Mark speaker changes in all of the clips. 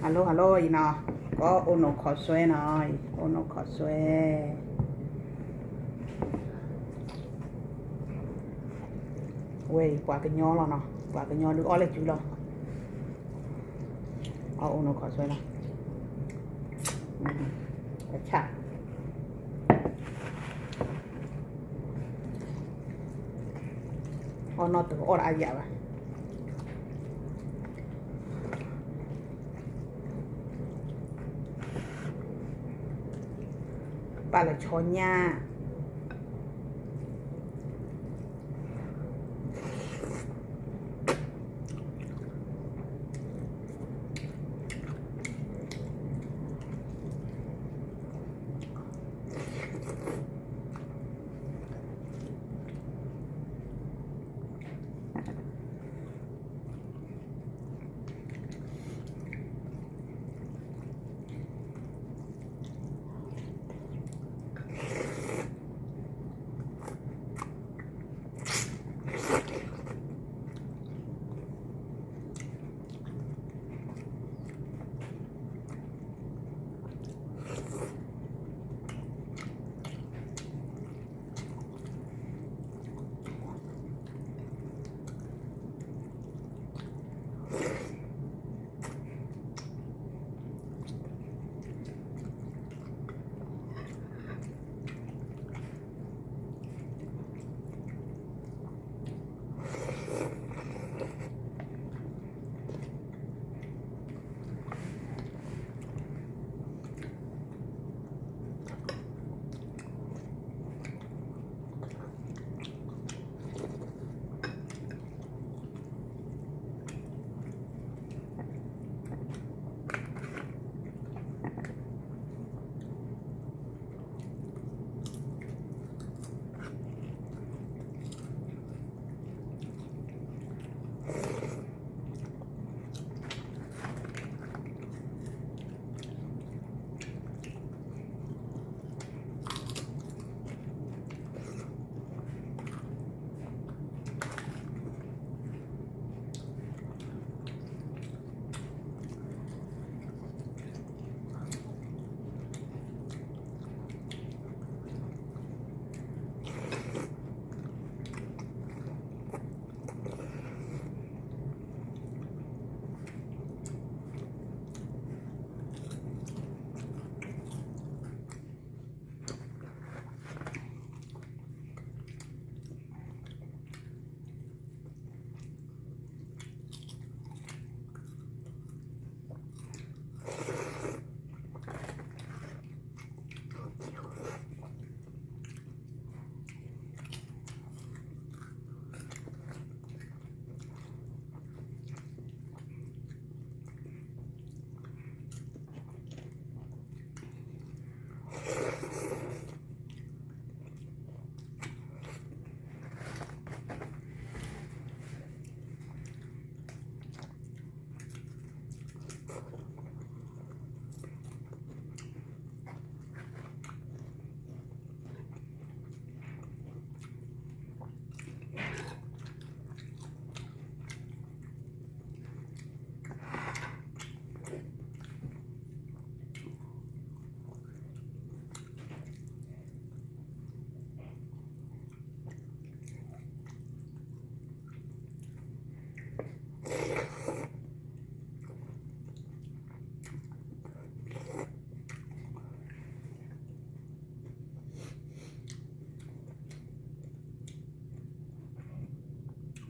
Speaker 1: alo alo gì nọ có ô nô khó xuê nói ô nô khó xuê quê quả cái nho lo nọ quả cái nho được ó lên chú lo ô nô khó xuê nọ chả ô nó từ ô ai vậy bà là chó nha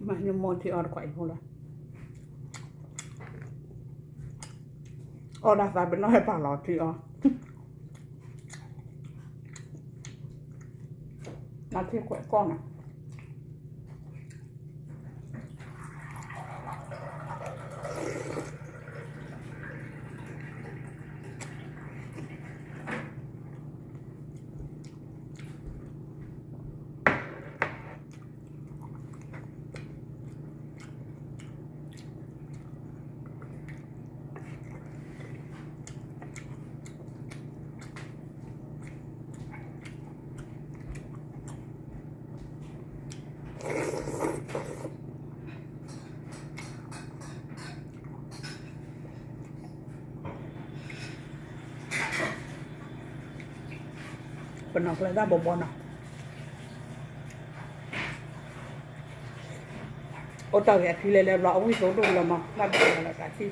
Speaker 1: mà nhưng môn thì ở quậy không là ở đặt ra bên nói bảo lọt thì ở nó thì quậy con à เป็นอะไรได้บ่บ่เนาะโอ้ตาแกที่เลยเราเอาไว้โซดเรามาบ้านเป็นอะไรกันที่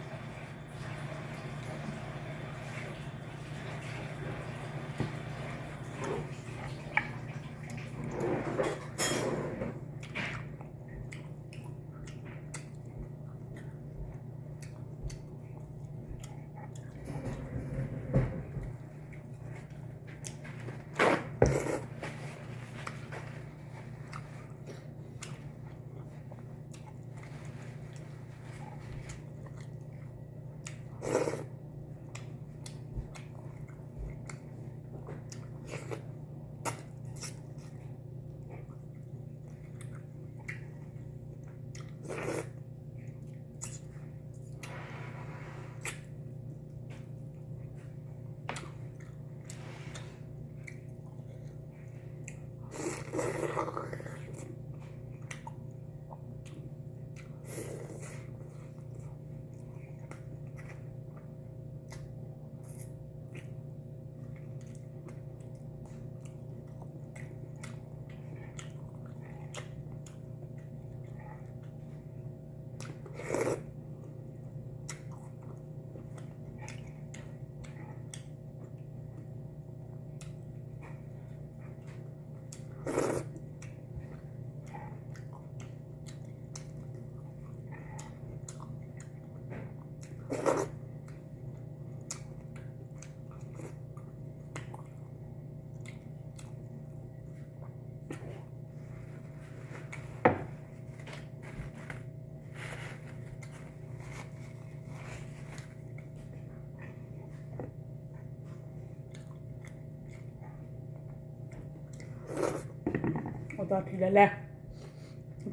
Speaker 1: โอ้ตาที่เลยแหละ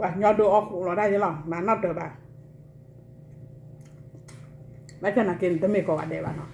Speaker 1: ว่ายอดดูออกเราได้ยังหรอมานับเด้อบ่าไม่ขนาดกินแต่ไม่ก็ว่าได้บ่าเนาะ